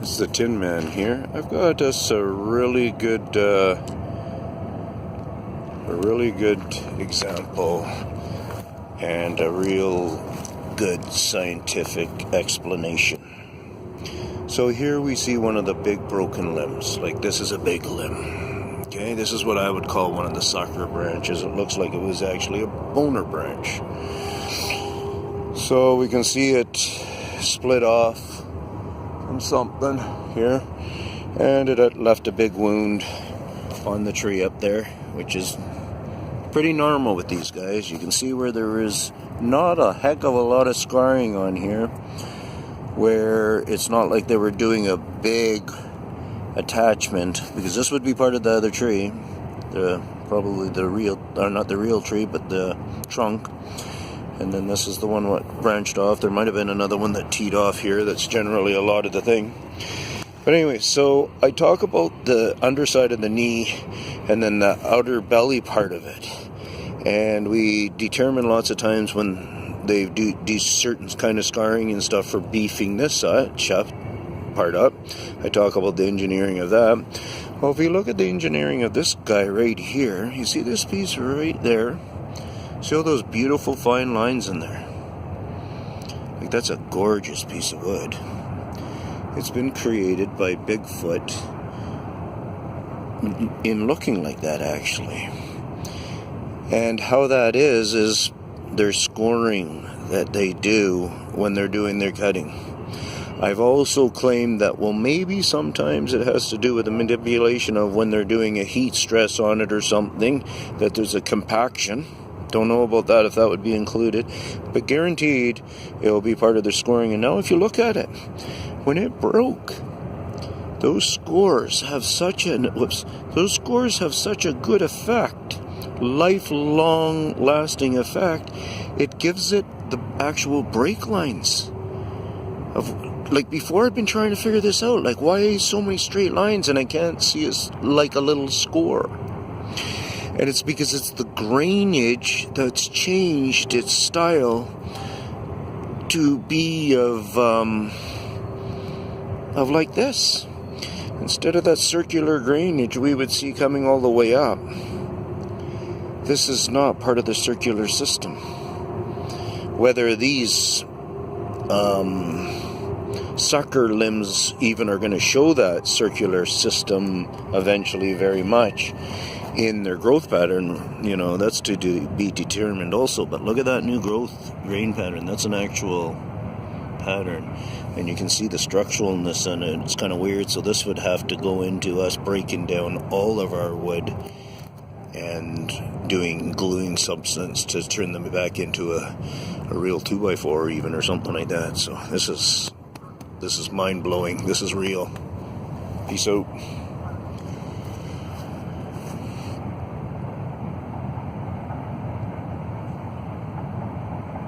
This is the Tin Man here. I've got us a really good example and a real good scientific explanation. So here we see one of the big broken limbs. Like, this is a big limb. Okay, this is what I would call one of the sucker branches. It looks like it was actually a boner branch. So we can see it split off from something here, and it left a big wound on the tree up there, which is pretty normal with these guys. You can see where there is not a heck of a lot of scarring on here, where it's not like they were doing a big attachment, because this would be part of the other tree, probably the real, or not the real tree, but the trunk. And then this is the one what branched off. There might have been another one that teed off here. That's generally a lot of the thing. But anyway, so I talk about the underside of the knee and then the outer belly part of it. And we determine lots of times when they do certain kind of scarring and stuff for beefing this shaft part up. I talk about the engineering of that. Well, if you look at the engineering of this guy right here, you see this piece right there? See all those beautiful fine lines in there? Like, that's a gorgeous piece of wood. It's been created by Bigfoot in looking like that, actually. And how that is their scoring that they do when they're doing their cutting. I've also claimed that, well, maybe sometimes it has to do with the manipulation of when they're doing a heat stress on it or something, that there's a compaction. Don't know about that, if that would be included, but guaranteed it will be part of their scoring. And now if you look at it, when it broke, those scores have such a good effect, lifelong lasting effect. It gives it the actual break lines of, like, before I'd been trying to figure this out, like, why so many straight lines and I can't see like a little score. And it's because it's the grainage that's changed its style to be of like this. Instead of that circular grainage we would see coming all the way up. This is not part of the circular system. Whether these sucker limbs even are going to show that circular system eventually very much in their growth pattern, you know, that's to be determined also. But look at that new growth grain pattern. That's an actual pattern, and you can see the structuralness in it. It's kind of weird. So this would have to go into us breaking down all of our wood and doing gluing substance to turn them back into a real 2x4 even, or something like that. So this is mind-blowing. This is real. Peace out.